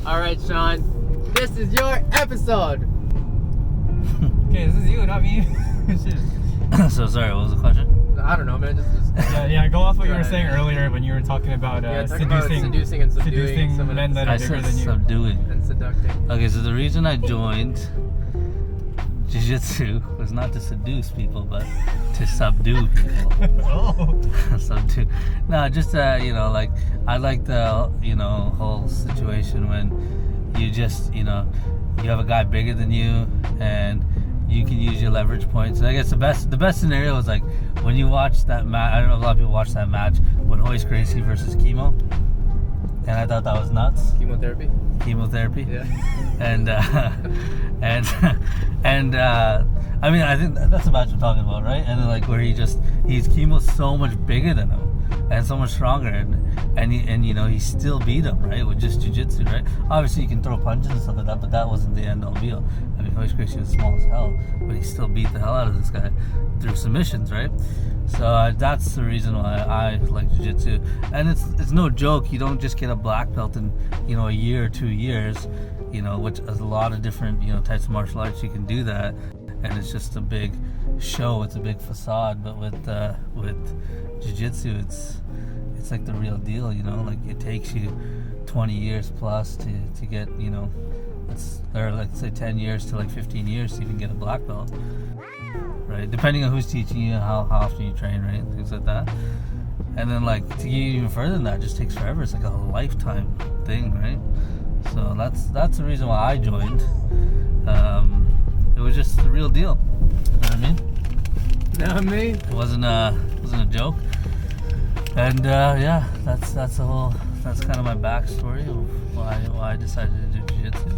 All right, Sean, this is your episode. Okay, this is you, not me. So sorry, what was the question? I don't know, man. Just Yeah. Go off what you were saying earlier when you were talking about seducing and subduing someone men that I are bigger said than you. subduing. and seducting. Okay, so the reason I joined Jiu-Jitsu was not to seduce people, but to subdue people. Oh. Subdue. No, just like I like the whole situation when you just you have a guy bigger than you and you can use your leverage points. And I guess the best scenario is like when you watch that match. I don't know if a lot of people watch that match when Hoist Gracie versus Chemo, and I thought that was nuts. Chemotherapy. Yeah. and I mean, I think that's the match we're talking about, right? And then, like where he's Chemo's so much bigger than him and so much stronger, and he still beat him, right, with just jiu-jitsu, right? Obviously you can throw punches and stuff like that, but that wasn't the end all be all. I mean, Hoist Gracie was small as hell, but he still beat the hell out of this guy through submissions, right? So that's the reason why I like jiu-jitsu. And it's no joke. You don't just get a black belt in a year or 2 years, which is a lot of different types of martial arts. You can do that, and it's just a big show. It's a big facade. But with jiu-jitsu, it's like the real deal. Like it takes you 20 years plus to get or let's say 10 years to like 15 years to even get a black belt. Right, depending on who's teaching you, how often you train, right, things like that. And then like to get even further than that, it just takes forever. It's like a lifetime thing, right? So that's the reason why I joined. It was just the real deal. You know what I mean? It wasn't a joke. And that's kind of my backstory of why I decided to do jiu-jitsu.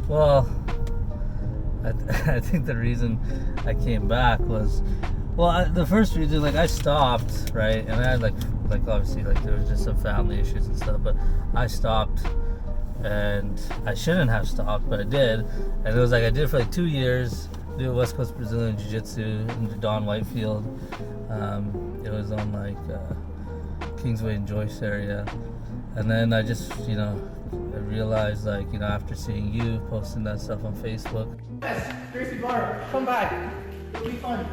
Well, I think the reason I came back was, the first reason, like I stopped, right, and I had like obviously like there was just some family issues and stuff, but I stopped, and I shouldn't have stopped, but I did, and it was like I did it for like 2 years, do West Coast Brazilian Jiu-Jitsu in the Don Whitefield. It was on like Kingsway and Joyce area, and then I just I realized, like, after seeing you posting that stuff on Facebook. Yes, Gracie Barra, come by. It'll be fun.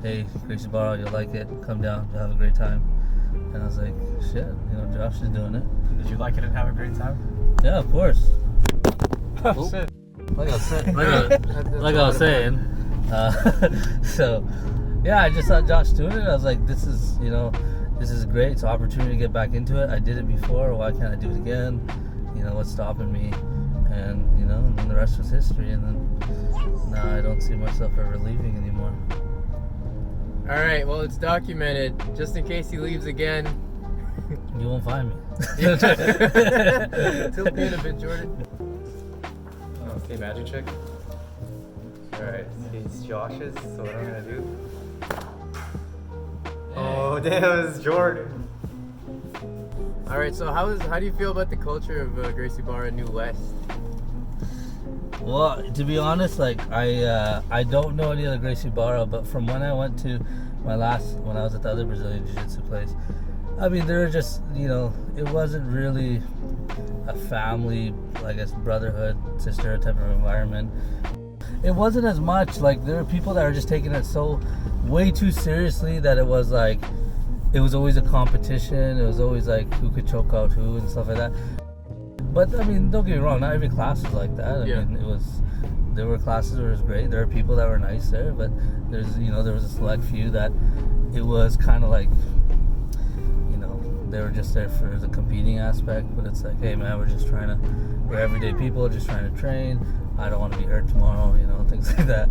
Hey, Gracie Barra, you'll like it. Come down, you'll have a great time. And I was like, shit, Josh is doing it. Did you like it and have a great time? Yeah, of course. Oh, shit. Like I was saying. So, yeah, I just saw Josh doing it. I was like, this is great. It's an opportunity to get back into it. I did it before. Why can't I do it again? What's stopping me? And, and then the rest was history. And then now I don't see myself ever leaving anymore. All right, well, it's documented. Just in case he leaves again. You won't find me. Tilt in a bit, Jordan. Oh, okay, magic trick. Alright, it's Josh's, so what I'm gonna do. Oh, damn, it's Jordan. All right, so how do you feel about the culture of Gracie Barra New West? Well, to be honest, like I don't know any other Gracie Barra, but from when I went to when I was at the other Brazilian Jiu-Jitsu place, I mean, there were just, it wasn't really a family, I guess, brotherhood, sisterhood type of environment. It wasn't as much, like, there were people that were just taking it so way too seriously that it was like, it was always a competition. It was always like who could choke out who and stuff like that. But I mean, don't get me wrong, not every class was like that. I mean, there were classes where it was great. There were people that were nice there, but there was a select few that it was kind of like, they were just there for the competing aspect. But it's like, hey man, we're everyday people just trying to train. I don't want to be hurt tomorrow, things like that.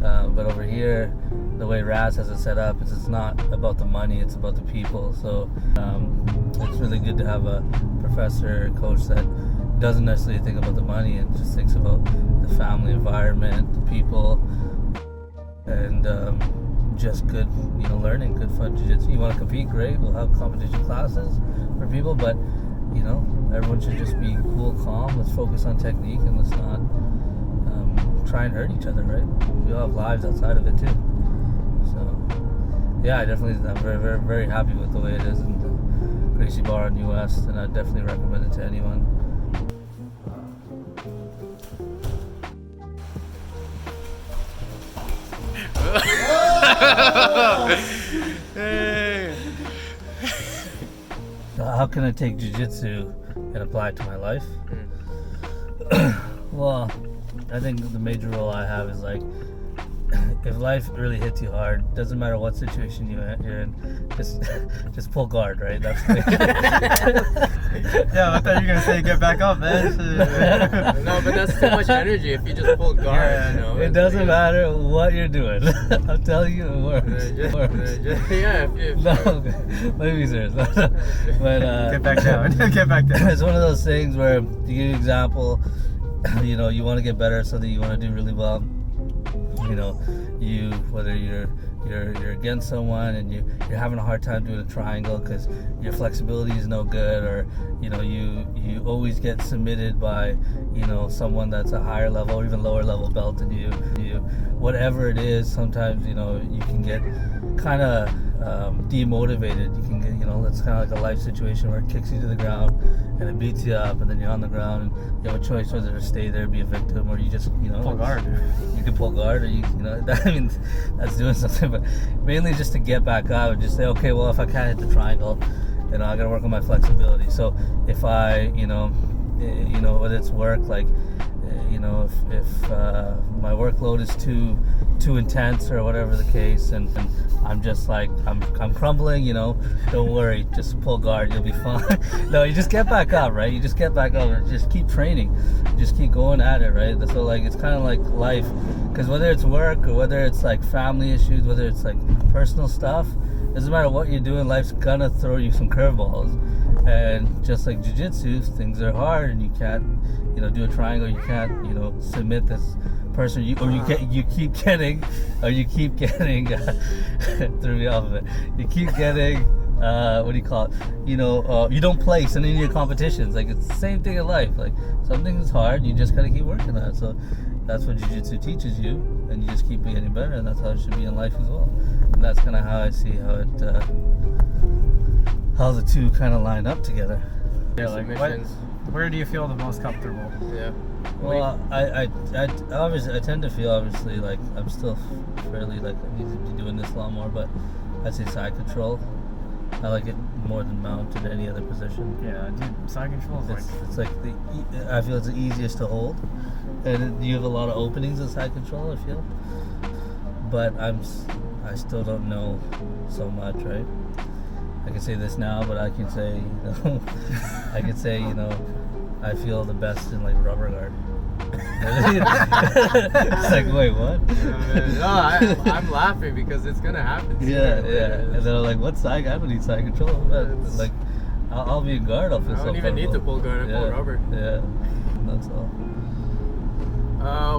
But over here, the way Raz has it set up is it's not about the money, it's about the people. So it's really good to have a professor, coach that doesn't necessarily think about the money and just thinks about the family environment, the people, and just good, learning, good fun jiu-jitsu. You want to compete, great. We'll have competition classes for people, but everyone should just be cool, calm. Let's focus on technique and let's not try and hurt each other, right? We all have lives outside of it too. So yeah, I'm very, very, very happy with the way it is in Gracie Barra New West, and I definitely recommend it to anyone. How can I take Jiu-Jitsu and apply it to my life? Well, I think the major role I have is like, if life really hits you hard, doesn't matter what situation you're in, just pull guard, right? That's Yeah, I thought you were gonna say get back up, man. No, but that's too much energy if you just pull guard. Yeah, you know, it doesn't matter what you're doing. I'm telling you, it works. It works. Yeah, if No, let me be serious. But Get back down. Get back down. it's one of those things where, to give you an example, you know, you want to get better at something, you want to do really well. You know, whether you're against someone and you're having a hard time doing a triangle because your flexibility is no good, or you know, you always get submitted by, you know, someone that's a higher level or even lower level belt than you, whatever it is. Sometimes, you know, you can get kind of demotivated. You can get, you know, it's kind of like a life situation where it kicks you to the ground and it beats you up, and then you're on the ground and you have a choice whether to stay there, be a victim, or you just, you know, Pull guard. You can pull guard, or you know, I mean, that's doing something, but mainly just to get back up and just say, okay, well, if I can't hit the triangle, you know, I gotta work on my flexibility. So if I, you know, whether it's work, like, you know, if my workload is too intense or whatever the case, and I'm just like, I'm crumbling, you know, don't worry, just pull guard, you'll be fine. No, you just get back up, right? You just get back up and just keep training, just keep going at it, right? So like, it's kind of like life, because whether it's work or whether it's like family issues, whether it's like personal stuff, doesn't matter what you're doing, life's gonna throw you some curveballs. And just like Jiu-Jitsu, things are hard, and you can't, you know, do a triangle. You can't, you know, submit this person. You keep getting threw me off of it. You keep getting what do you call it? You know, you don't place in any of your competitions. Like, it's the same thing in life. Like, something is hard, you just gotta keep working on it. So that's what Jiu-Jitsu teaches you, and you just keep getting better, and that's how it should be in life as well. And that's kind of how I see how the two kind of line up together. Yeah, like where do you feel the most comfortable? Yeah. Well, I obviously, I tend to feel, obviously, like I'm still fairly, like, I need to be doing this a lot more, but I'd say side control. I like it more than mount in any other position. Yeah, dude, side control is It's like I feel it's the easiest to hold, and you have a lot of openings in side control, I feel. But I still don't know so much, right? I can say this now, but I can say, you know, I can say, you know, I feel the best in like rubber guard. It's like, wait, what? No, I'm laughing because it's gonna happen. Yeah. And they're like, what side? I don't need side control. But like, I'll be in guard. I'll feel so I don't even need to pull guard. I pull rubber. Yeah, that's all.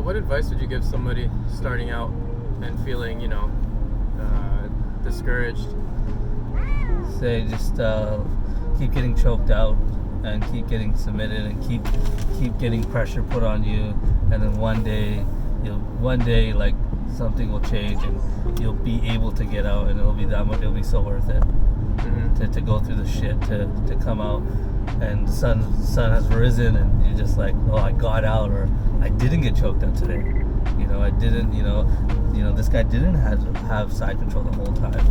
What advice would you give somebody starting out and feeling, you know, discouraged? Say just keep getting choked out and keep getting submitted and keep getting pressure put on you, and then one day like something will change and you'll be able to get out, and it'll be so worth it. Mm-hmm. to go through the shit to come out, and the sun has risen, and you're just like, oh, I got out, or I didn't get choked out today. You know, I didn't. You know, this guy didn't have side control the whole time.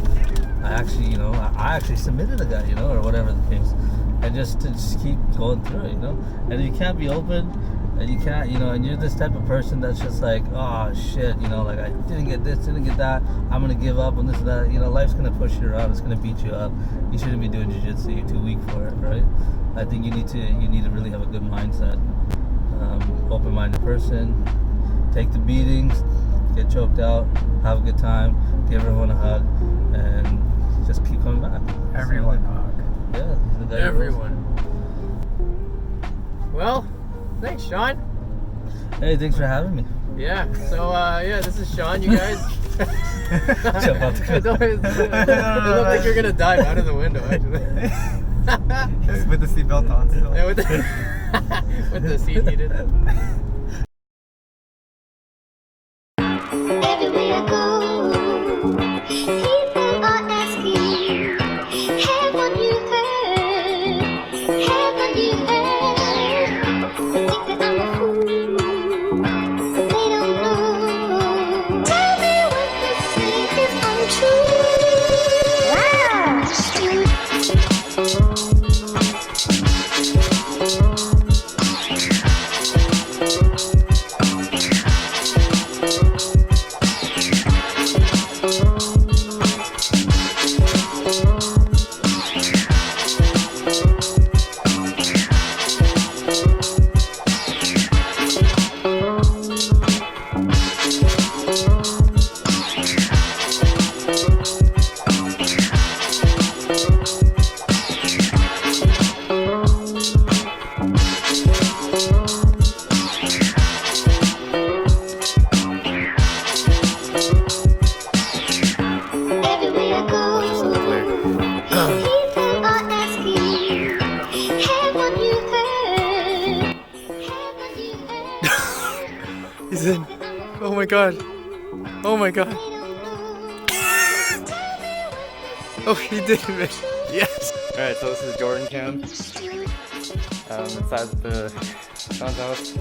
I actually submitted a guy, you know, or whatever the case, and just keep going through it, you know. And you can't be open, and you can't, you know, and you're this type of person that's just like, oh shit, you know, like, I didn't get this, didn't get that, I'm gonna give up on this and that. You know, life's gonna push you around, it's gonna beat you up. You shouldn't be doing jiu-jitsu, you're too weak for it, right? I think you need to really have a good mindset, open-minded person, take the beatings, get choked out, have a good time, give everyone a hug, and just keep coming back. Everyone hug. Yeah, everyone. Well, thanks, Sean. Hey, thanks for having me. Yeah. So this is Sean, you guys. Jump out the I don't think you're gonna dive out of the window, actually. With the seatbelt on still. Yeah, with the seat heated. Everywhere I go, he's an art my god. Oh my god. Oh, he did it. Yes. Alright, so this is Jordan Camp. Inside the Sean's house.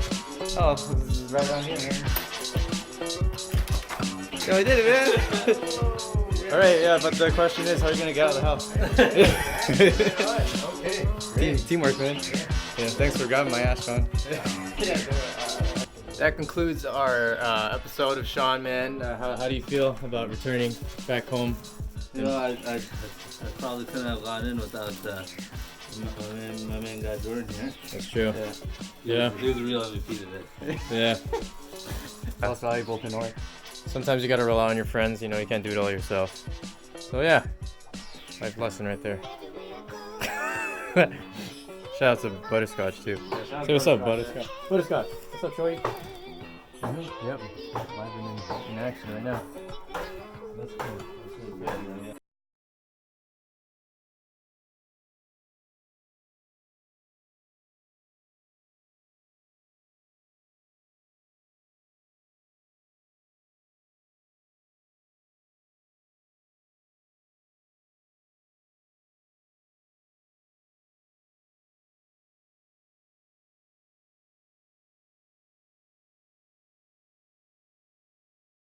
Oh, this is right around here, man. Yo, I did it, man! Alright, yeah, but the question is, how are you gonna get out of the house? Okay. Teamwork, man. Yeah, thanks for grabbing my ass, Sean. That concludes our episode of Sean, man. How do you feel about returning back home? You know, I probably couldn't have gone in without my man guy Jordan here. That's true. Yeah. He was the real MVP today. Yeah. Most valuable to North. Sometimes you gotta rely on your friends, you know, you can't do it all yourself. So yeah, life lesson right there. Shout out to Butterscotch too. Say what's up, Butterscotch. Butterscotch, what's up, Shorty? Yep, live in action right now. That's cool. That's really good, man.